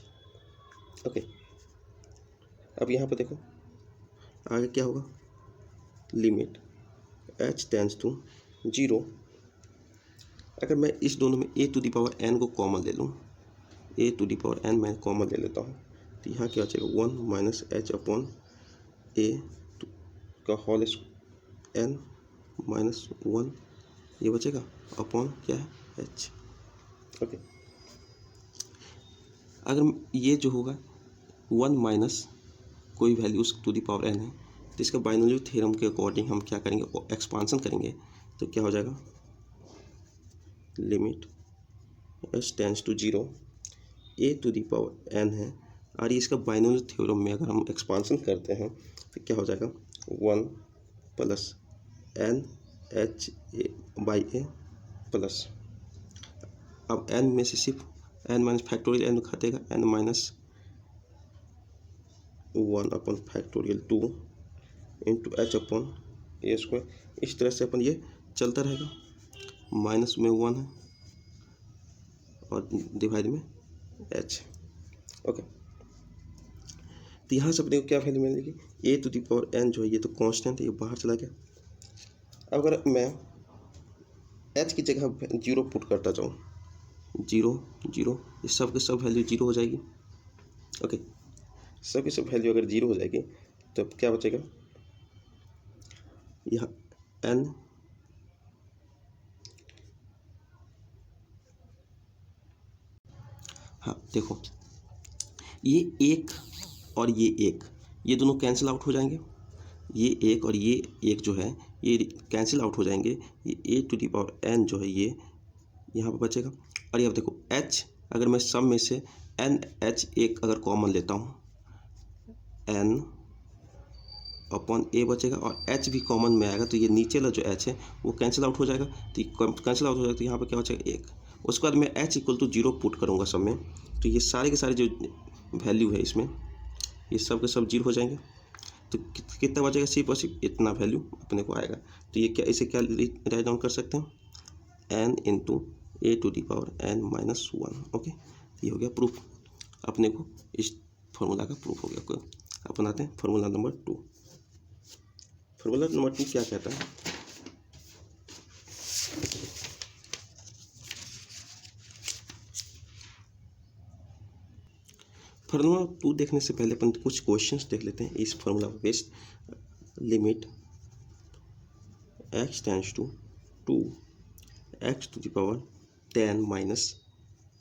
ओके, अब यहाँ पे देखो आगे क्या होगा, लिमिट h टेंड्स टू 0, अगर मैं इस दोनों में ए टू द पावर एन को कॉमन ले लूँ, ए टू द पावर एन मैं कॉमन ले लेता हूँ, तो यहाँ क्या बचेगा 1 माइनस एच अपॉन ए का होल एन माइनस 1 ये बचेगा अपॉन क्या है एच। ओके, अगर ये जो होगा 1 माइनस कोई values to the power n है, तो इसका बाइनोमियल थ्योरम के अकॉर्डिंग हम क्या करेंगे, एक्सपांसन करेंगे, तो क्या हो जाएगा limit h tends to 0 a to the power n है, और ये इसका बाइनोमियल थ्योरम में अगर हम एक्सपांसन करते हैं तो क्या हो जाएगा 1 plus n h a by a plus, अब एन में से सिर्फ एन माइनस फैक्टोरियल एन घटेगा, n minus 1 upon factorial 2 into h upon a square. इस तरह से अपन ये चलता रहेगा, माइनस में 1 है और डिवाइड में एच। ओके, तो यहाँ से अपने को क्या वैल्यू मिलेगी, ए टू द पावर एन जो है ये तो कांस्टेंट है, ये बाहर चला गया। अब अगर मैं एच की जगह 0 पुट करता जाऊँ, 0 0, ये सब के सब वैल्यू 0 हो जाएगी। ओके, सब की सब वैल्यू अगर 0 हो जाएगी तो क्या बचेगा, यहाँ एन हाँ देखो, ये एक और ये एक, ये दोनों कैंसिल आउट हो जाएंगे, ये एक और ये एक जो है ये कैंसिल आउट हो जाएंगे, ये ए टू द पावर एन जो है ये यहाँ पर बचेगा। और ये देखो एच, अगर मैं सब में से एन एच एक अगर कॉमन लेता हूँ, एन अपॉन ए बचेगा, और एच भी कॉमन में आएगा, तो ये नीचे वाला जो एच है वो कैंसिल आउट हो जाएगा, तो कैंसिल आउट हो जाएगा, तो यहाँ पर क्या बचेगा एक। उसके बाद मैं एच इक्वल टू 0 पुट करूँगा सब में, तो ये सारे के सारे जो वैल्यू है इसमें ये सब के सब 0 हो जाएंगे, तो कितना बचेगा, सिर्फ और सिर्फ इतना वैल्यू अपने को आएगा। तो ये क्या, इसे क्या राइट डाउन कर सकते हैं, n into a to the power n minus 1। Okay, ये हो गया प्रूफ, अपने को इस फॉर्मूला का प्रूफ हो गया। ओके, अपन आते हैं फॉर्मूला नंबर 2। फॉर्मूला नंबर 2 क्या कहता है, फॉर्मूला 2 देखने से पहले अपन कुछ क्वेश्चंस देख लेते हैं इस formula based. Limit x tends to 2 x to the power 10 minus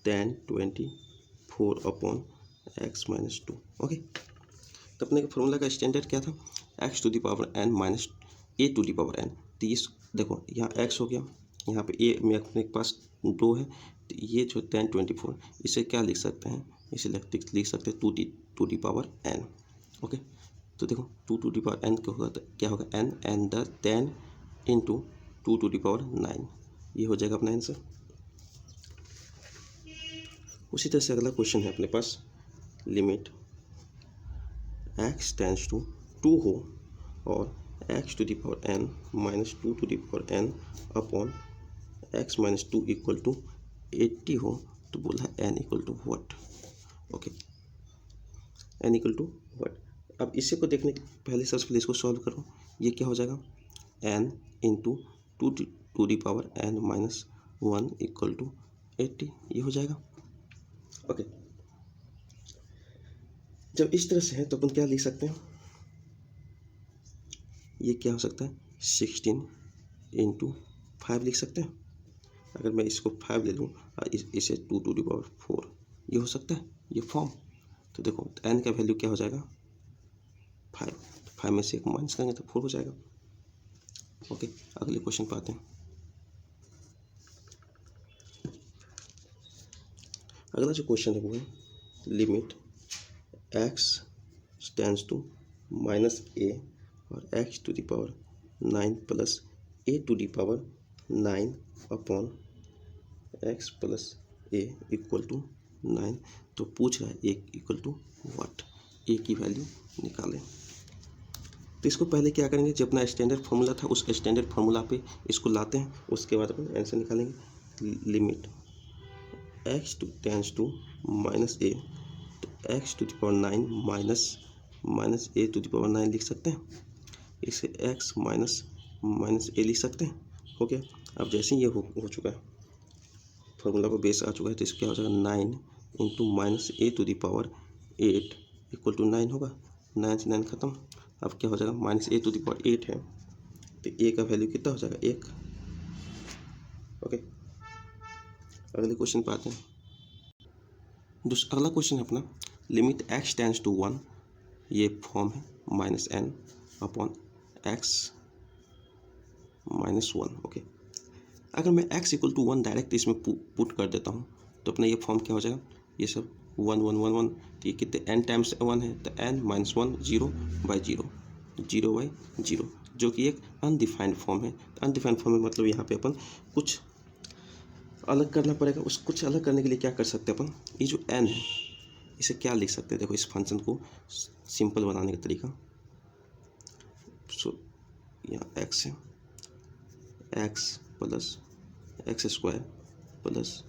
10 24 upon x minus 2। Okay, तो अपने फॉर्मूला का स्टैंडर्ड क्या था, x to the power n minus a to the power n। तो ये देखो यहाँ x हो गया, यहाँ पे a में अपने पास 2 है, तो ये जो 10 24 इसे क्या लिख सकते हैं, इसे लिख सकते हैं 2 to the power n। Okay, तो देखो 2 टू द पावर n क्या होगा n n the 10 into 2 to the power 9, ये हो जाएगा अपना आंसर। उसी तरह से अगला क्वेश्चन है अपने पास, लिमिट x टेंस टू 2 हो और x to the power n minus 2 to the power n upon x minus 2 equal to 80 हो, तो बोला n equal to what. Okay, n equal to what. अब इसे को देखने के पहले सबसे पहले इसको सॉल्व करो, ये क्या हो जाएगा n into 2 to the power n minus 1 equal to 80, ये हो जाएगा। ओके, जब इस तरह से है तो अपन क्या लिख सकते हैं, ये क्या हो सकता है 16 इंटू 5 लिख सकते हैं। अगर मैं इसको 5 ले लूँ और इसे 2 टू द पावर 4, ये हो सकता है ये फॉर्म। तो देखो n का वैल्यू क्या हो जाएगा 5 में से एक माइनस करेंगे तो 4 हो जाएगा। ओके, अगले क्वेश्चन पे आते हैं। अगला जो क्वेश्चन है वो है limit x tends to minus a और x to the power 9 plus a to the power 9 upon x plus a equal to 9। तो पूछ रहा है a equal to what, a की वैल्यू निकालें। तो इसको पहले क्या करेंगे, जो अपना स्टैंडर्ड फार्मूला था उस स्टैंडर्ड फार्मूला पे इसको लाते हैं, उसके बाद अपन आंसर निकालेंगे। Limit x to tends to minus a, तो x to the power 9 minus a to the power 9 लिख सकते हैं, इसे x माइनस a लिख सकते हैं। हो गया। अब जैसे ये हो चुका है, फार्मूला पर बेस आ चुका है, तो इसका क्या हो जाएगा 9 into minus a to the power 8 equal to 9 होगा। 9 से 9 खत्म। अब क्या हो जाएगा, minus a to the power 8 है, तो ए का वैल्यू कितना हो जाएगा 1। ओके, अगले क्वेश्चन पे आते हैं। अगला क्वेश्चन है अपना, लिमिट x टेंड्स टू 1, ये फॉर्म है minus n upon x minus 1। Okay, अगर मैं x इक्वल टू 1 डायरेक्ट इसमें पुट कर देता हूँ तो अपना ये फॉर्म क्या हो जाएगा, ये सब 1 1 1 1, तो ये कितने n टाइम्स 1 है, तो n माइनस 1 0 बाई 0 0 बाई 0, जो कि एक अनडिफाइंड फॉर्म है। अनडिफाइंड फॉर्म में मतलब यहाँ पे अपन कुछ अलग करना पड़ेगा। उस कुछ अलग करने के लिए क्या कर सकते हैं अपन, ये जो n है इसे क्या लिख सकते हैं, देखो इस फंक्शन को सिंपल बनाने का तरीका। सो यहाँ x है, x plus x square plus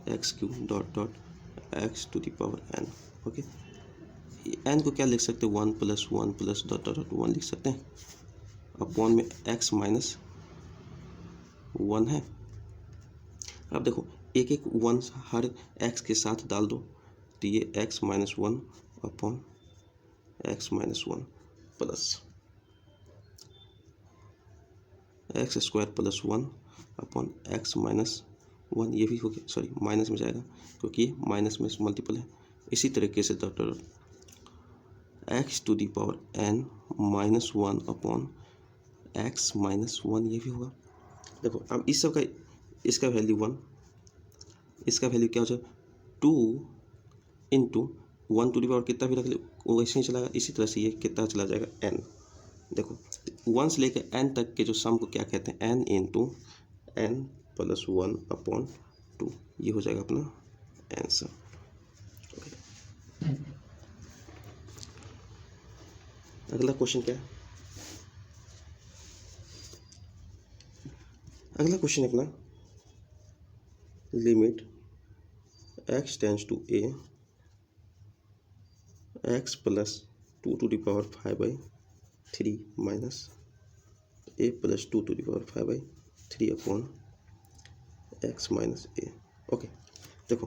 x cube dot dot x to the power n। Okay, n को क्या लिख सकते हैं, 1 प्लस 1 प्लस डॉट डॉट 1 लिख सकते हैं, अपॉन में x माइनस 1 है। अब देखो एक एक 1 हर x के साथ डाल दो, तो ये x minus 1 upon x minus 1 plus x square plus 1 upon x minus 1, ये भी हो गया, सॉरी माइनस में जाएगा क्योंकि माइनस में मल्टीपल है। इसी तरीके से dot dot x to the power n minus 1 upon x minus 1, ये भी होगा। देखो अब इस सब का इसका वैल्यू 1, इसका वैल्यू क्या हो जाएगा 2 इंटू 1 टू दी पावर कितना भी रख ले वो ऐसे ही चलाएगा। इसी तरह से ये कितना चला जाएगा n। देखो 1 से लेकर n तक के जो सम को क्या कहते हैं, n into n plus 1 upon 2, ये हो जाएगा अपना आंसर। अगला क्वेश्चन क्या है, अगला क्वेश्चन अपना limit x tends to a x plus 2 to the power 5/3 minus a plus 2 to the power 5/3 upon x minus a। Okay, देखो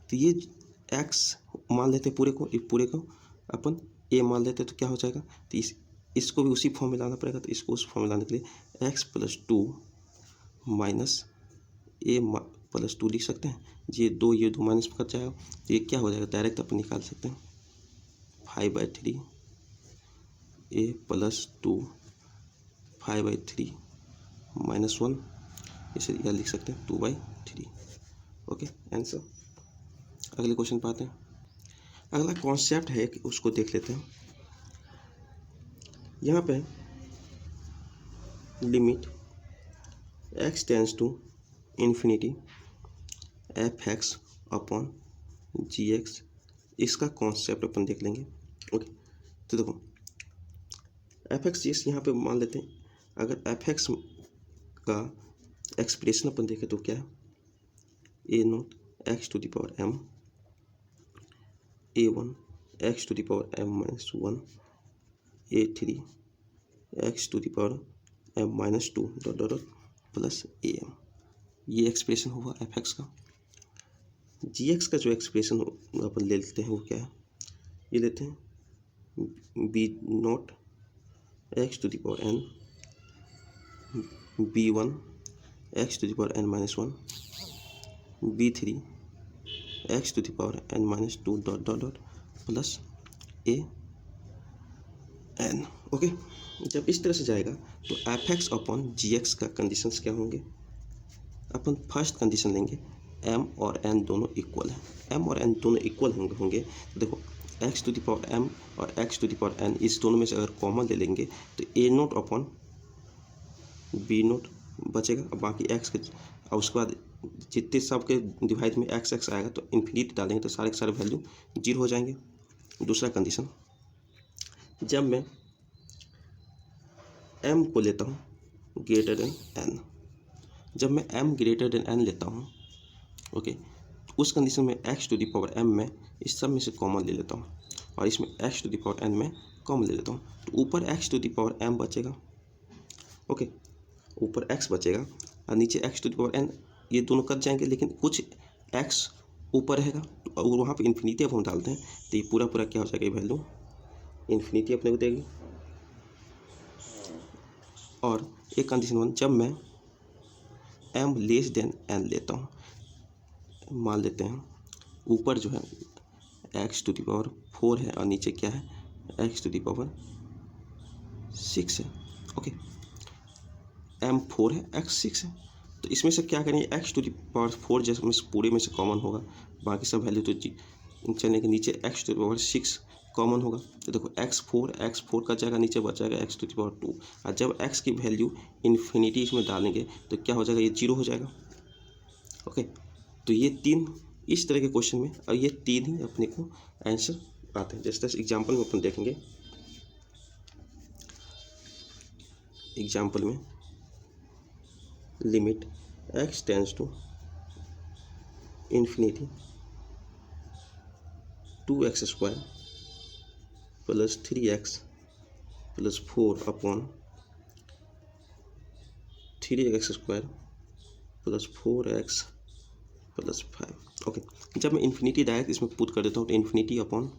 तो ये x मान लेते पूरे को, इस पूरे को अपन a मान लेते तो क्या हो जाएगा, तो इसको भी उसी फॉर्म में लाना पड़ेगा। तो इसको उस फॉर्म में लाने के लिए x plus 2 minus a plus 2 लिख सकते हैं। ये 2 माइनस कट जाएगा, तो ये क्या हो जाएगा, डायरेक्ट अपन निकाल सकते हैं 5/3 a प्लस 2 5/3 माइनस 1, इसे यह लिख सकते हैं 2/3। Okay, answer. अगले क्वेश्चन पे आते हैं। अगला कॉन्सेप्ट है कि उसको देख लेते हैं। यहाँ पे limit x tends to infinity f(x) upon gx, इसका कॉन्सेप्ट अपन देख लेंगे। ओके, तो देखो f(x) gx यहाँ पे मान लेते हैं। अगर f(x) का एक्सप्रेशन अपन देखें तो क्या है, a0 x to the power m, a1 x to the power m minus 1, a3 x to the power m minus 2 dot dot plus am, ये एक्सप्रेशन हुआ f(x) का। gx का जो एक्सप्रेशन अपन ले लेते हैं वो क्या है, ये लेते हैं b0 x to the power n, b1 x to the power n minus 1, b3 x to the power n minus 2 dot dot dot plus a n। Okay, जब इस तरह से जाएगा तो f(x) अपॉन gx का कंडीशंस क्या होंगे, अपन फर्स्ट कंडीशन लेंगे m और n दोनों इक्वल है। m और n दोनों इक्वल होंगे तो देखो x to the power m और x to the power n, इस दोनों में से अगर कॉमन ले लेंगे तो a0 अपॉन b0 बचेगा, और बाकी x के, और उसके बाद जितने सब के डिवाइड में x आएगा तो इन्फिनिटी डालेंगे तो सारे के सारे वैल्यू 0 हो जाएंगे। दूसरा कंडीशन, जब मैं m को लेता हूँ ग्रेटर देन n, जब मैं m ग्रेटर देन n लेता हूँ, ओके, उस कंडीशन में x to the power m में इस सब में से कॉमन ले लेता हूँ और इसमें x to the power n में कॉमन ले लेता हूँ, तो ऊपर x to the power m बचेगा। ओके, ऊपर x बचेगा और नीचे x to the power n ये दोनों कट जाएंगे, लेकिन कुछ एक्स ऊपर रहेगा और वहाँ पे इन्फिनिटी अब हम डालते हैं तो ये पूरा पूरा क्या हो जाएगा, ये वैल्यू इन्फिनिटी अपने को देगी। और एक कंडीशन 1, जब मैं m लेस देन n लेता हूँ, मान लेते हैं ऊपर जो है x टू द पावर 4 है और नीचे क्या है x टू द पावर 6 है। ओके, m 4 है, x 6 है, तो इसमें से क्या करेंगे, x टू द पावर 4 जैसे में से पूरे में से कॉमन होगा, बाकी सब वैल्यू तो चलने के नीचे x to the power 6 common होगा। तो देखो x4 का जाएगा, नीचे बच जाएगा x टू द पावर 2, और जब x की वैल्यू इन्फिनिटी इसमें डालेंगे तो क्या हो जाएगा, ये 0 हो जाएगा। ओके, तो ये 3 इस तरह के क्वेश्चन में, और ये 3 ही अपने को आंसर आते हैं। जैसे एग्जाम्पल में अपन देखेंगे, एग्जाम्पल में limit x tends to infinity 2x² plus 3x plus 4 upon 3x² plus 4x plus 5। Okay, जब मैं इन्फिनिटी डायरेक्ट इसमें पुट कर देता हूँ तो इन्फिनिटी अपॉन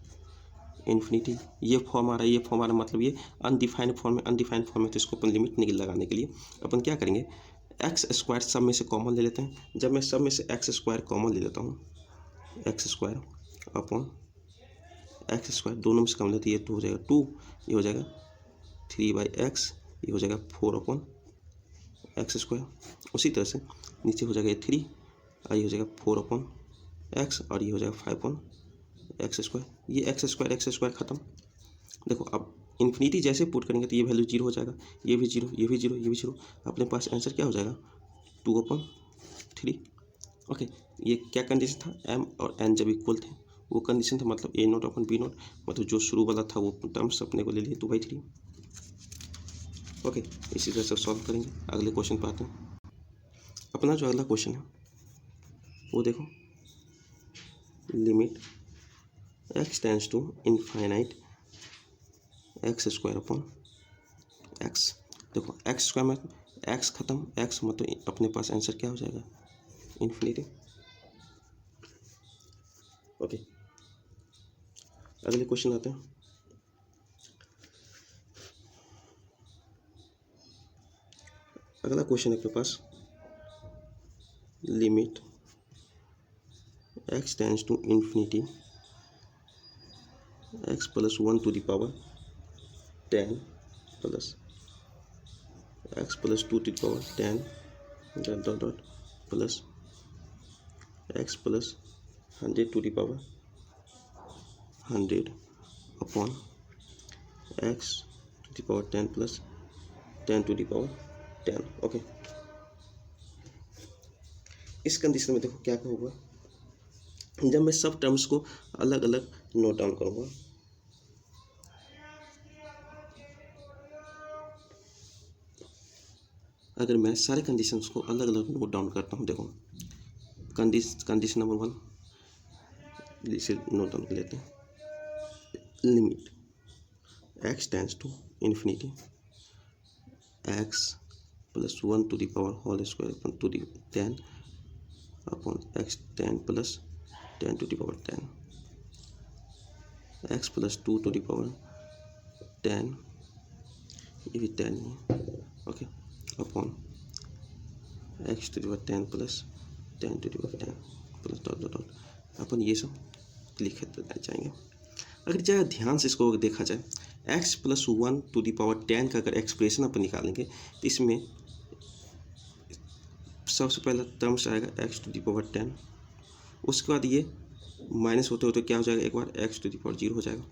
इन्फिनिटी, ये फॉर्म आ रहा है, ये फॉर्म आ रहा है, मतलब ये अनडिफाइंड फॉर्म है। अनडिफाइंड फॉर्म है तो इसको अपन लिमिट नहीं लगाने के लिए अपन क्या करेंगे, x² सब में से कॉमन ले लेते हैं। जब मैं सब में से x² कॉमन ले लेता हूँ, x² अपॉन x², दोनों में से कॉमन लेते, ये 2 हो जाएगा 2, ये हो जाएगा 3/x, ये हो जाएगा 4 अपॉन x²। उसी तरह से नीचे हो जाएगा ये 3, और ये हो जाएगा 4 अपॉन x, और ये हो जाएगा 5 अपॉन x²। ये x² खत्म। देखो अब इन्फिनिटी जैसे पुट करेंगे तो ये वैल्यू 0 हो जाएगा, ये भी 0, ये भी 0, ये भी 0, अपने पास आंसर क्या हो जाएगा 2/3। ओके, ये क्या कंडीशन था, m और n जब इक्वल थे वो कंडीशन था, मतलब a0 अपॉन b0, मतलब जो शुरू वाला था वो टर्म्स अपने को ले लिए 2/3। ओके, इसी तरह से सॉल्व करेंगे। अगले क्वेश्चन पे आते हैं। अपना जो अगला क्वेश्चन है वो देखो, limit x tends to infinite x² upon x। देखो x² में x खत्म, x मतलब अपने पास आंसर क्या हो जाएगा, इन्फिनिटी। ओके, अगले क्वेश्चन आते हैं। अगला क्वेश्चन है अपने पास, limit x tends to infinity x plus 1 to the power 10 plus x plus 2 to the power 10 dot dot dot plus x plus 100 to the power 100 upon x to the power 10 plus 10 to the power 10। Okay, इस condition में देखो क्या होगा, जब मैं सब terms को अलग अलग नोट डाउन करूंगा, अगर मैं सारे कंडीशंस को अलग अलग नोट डाउन करता हूं, देखो कंडीशन नंबर 1 इसे नोट डाउन कर लेते हैं, limit x tends to infinity x plus 1 to the power whole square upon to the 10 upon x 10 plus 10 to the power 10, x plus 2 to the power 10, ये भी 10 ही, okay, upon x to the power 10 plus 10 to the power 10 plus dot dot dot, अपन ये सब लिखते जाएंगे। अगर ज़रा ध्यान से इसको देखा जाए, x plus 1 to the power 10 का अगर एक्सप्रेशन अपन निकालेंगे तो इसमें सबसे पहला टर्म्स आएगा x टू द पावर 10, उसके बाद ये माइनस होते होते क्या हो जाएगा, एक बार x टू द पावर 0 हो जाएगा।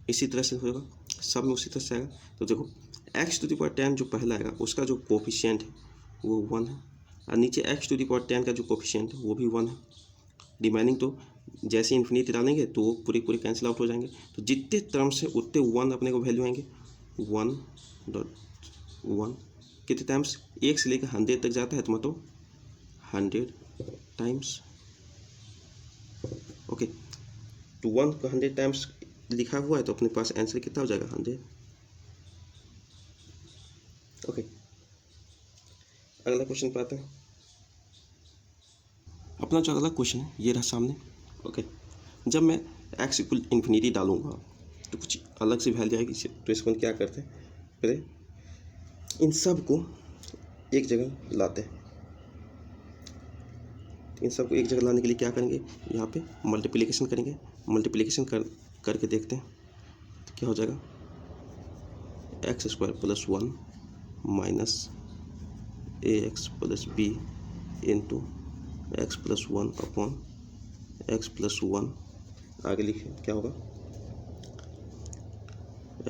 इसी तरह से होगा, सब में उसी तरह से आएगा। तो देखो x टू द पावर 10 जो पहला आएगा उसका जो कोफिशिएंट है वो 1 है, और नीचे x टू द पावर 10 का जो कोफिशिएंट है वो भी 1 है। रिमेनिंग तो जैसे इन्फिनिटी डालेंगे तो वो पूरी पूरी कैंसिल आउट हो जाएंगे, तो जितने टर्म्स है उतने 1 अपने को वैल्यू आएंगे। 1.1 कितने टाइम्स, 1 से लेकर 100 तक जाता है तो मतलब 100 टाइम्स। ओके, तो 1 को 100 टाइम्स लिखा हुआ है तो अपने पास आंसर कितना हो जाएगा, 100। ओके, अगला क्वेश्चन पे आते हैं। अपना जो अगला क्वेश्चन है ये रहा सामने। ओके, जब मैं x इक्वल इन्फिनिटी डालूंगा तो कुछ अलग से वैल्यू आएगी। तो इसको क्या करते हैं, पहले इन सब को एक जगह लाते हैं। इन सबको एक जगह लाने के लिए क्या करेंगे, यहाँ पे मल्टीप्लिकेशन करेंगे। मल्टीप्लिकेशन करके देखते हैं तो क्या हो जाएगा, x square plus 1 minus a x plus b into x plus 1 upon x plus 1। आगे लिखे क्या होगा,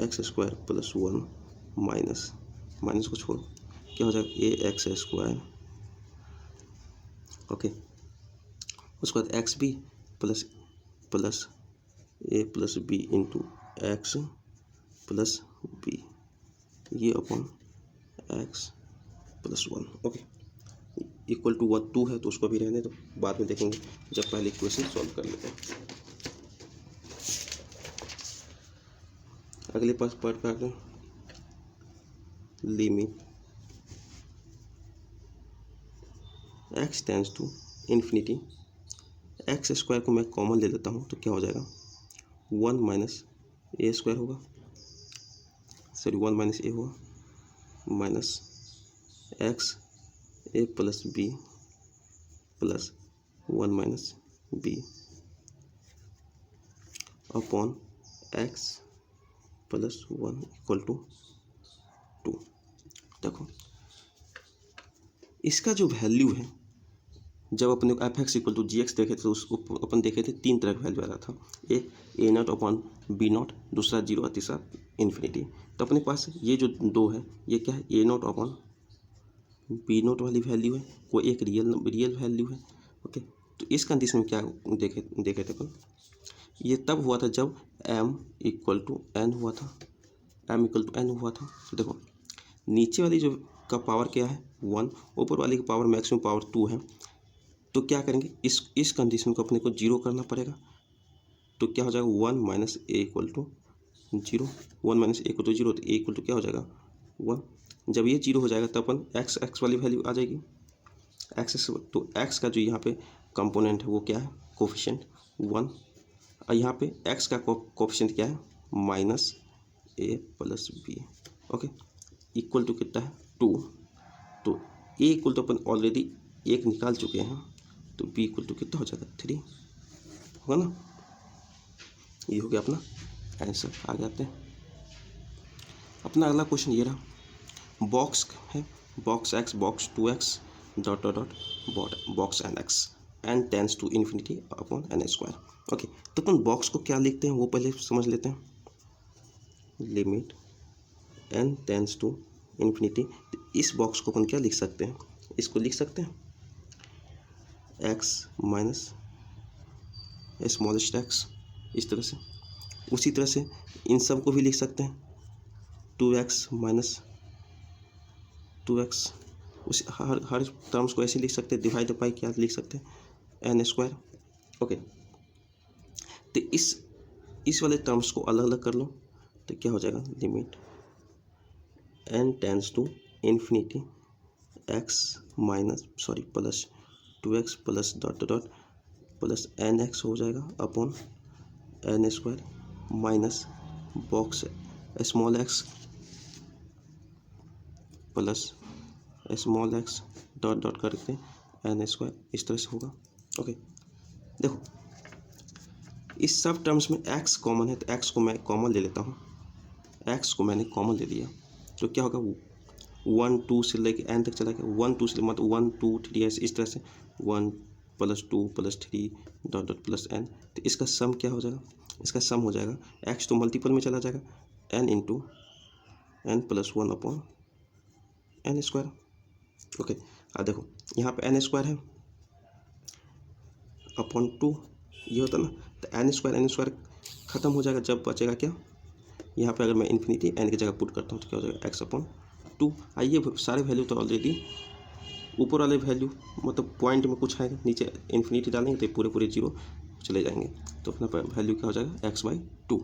एक्स स्क्वायर प्लस 1 माइनस को छोड़ो, क्या हो जाएगा ए एक्स स्क्वायर। ओके, उसके बाद x b plus a plus b into x plus b, ये upon x plus 1। Okay, equal to 1 2 है तो उसको भी रहने दो, बाद में देखेंगे जब पहले इक्वेशन सॉल्व कर लेते हैं। अगले पास पार्ट पे आते हैं, limit x tends to infinity. X square को मैं कॉमन ले लेता हूँ तो क्या हो जाएगा, 1 माइनस ए स्क्वायर होगा, सॉरी 1 माइनस ए होगा, minus x a plus b plus 1 minus b upon x plus 1 equal to 2। देखो इसका जो वैल्यू है, जब अपने f x equal to g x देखे थे तो उसको अपन देखे थे 3 तरह का वैल्यू आ रहा था, एक ए नॉट अपॉन बी नॉट, दूसरा 0 और तीसरा इन्फिनिटी। तो अपने पास ये जो 2 है ये क्या है, ए नॉट अपॉन बी नॉट वाली वैल्यू है, कोई एक रियल वैल्यू है। ओके, तो इस कंडीशन में क्या देखे थे अपन, ये तब हुआ था जब m इक्वल टू n हुआ था, तो देखो नीचे वाली जो का पावर क्या है 1, ऊपर वाली की पावर मैक्सिमम पावर 2 है। तो क्या करेंगे, इस कंडीशन को अपने को 0 करना पड़ेगा। तो क्या हो जाएगा, 1 minus a equal to 0, 1 minus a equal to 0, तो ए इक्वल टू क्या हो जाएगा 1। जब ये 0 हो जाएगा तो अपन एक्स वाली वैल्यू आ जाएगी, एक्स। तो एक्स का जो यहाँ पे कंपोनेंट है वो क्या है, कोफिशिएंट 1, और यहाँ पे एक्स का कोफिशिएंट क्या है, minus a plus b. Okay, equal to कितना है 2। तो ए इक्वल टू अपन ऑलरेडी 1 निकाल चुके हैं, तो बी इक्वल टू कितना हो जाएगा 3 होगा ना। ये हो गया अपना आंसर। आगे आते हैं, अपना अगला क्वेश्चन ये रहा, बॉक्स है, box x box 2x dot dot dot box n x n tends to infinity upon n square. Okay, तो अपन बॉक्स को क्या लिखते हैं वो पहले समझ लेते हैं, limit n tends to infinity. तो इस बॉक्स को अपन क्या लिख सकते हैं, इसको लिख सकते हैं x माइनस स्मॉलेस्ट x, इस तरह से। उसी तरह से इन सब को भी लिख सकते हैं 2x माइनस 2x, उस हर टर्म्स को ऐसे लिख सकते हैं, डिवाइड बाई क्या लिख सकते हैं एन स्क्वायर। ओके, तो इस वाले टर्म्स को अलग अलग कर लो तो क्या हो जाएगा, limit n tends to infinity x minus plus 2x plus dot dot plus n x हो जाएगा upon n square minus box small x plus small x dot dot करके एन स्क्वायर, इस तरह से होगा। ओके, देखो इस सब टर्म्स में x कॉमन है तो x को मैं कॉमन ले लेता हूँ, x को मैंने कॉमन ले लिया तो क्या होगा, 1 2 से लेके n तक चला गया, 1 2 से मतलब 1 2 3 ऐसे इस तरह से 1 plus 2 plus 3 dot dot plus n। तो इसका सम क्या हो जाएगा, इसका सम हो जाएगा x तो मल्टीपल में चला जाएगा n into n plus 1 upon n square. Okay, अब देखो यहाँ पे n स्क्वायर है अपॉन 2 ये होता ना, तो n स्क्वायर ख़त्म हो जाएगा, जब बचेगा क्या, यहाँ पे अगर मैं इन्फिनिटी n की जगह पुट करता हूँ तो क्या हो जाएगा x अपॉन 2। आइए सारे वैल्यू तो ऑलरेडी ऊपर वाले वैल्यू मतलब पॉइंट में कुछ है, नीचे इन्फिनिटी डालेंगे तो पूरे 0 चले जाएंगे, तो अपना वैल्यू क्या हो जाएगा x/2।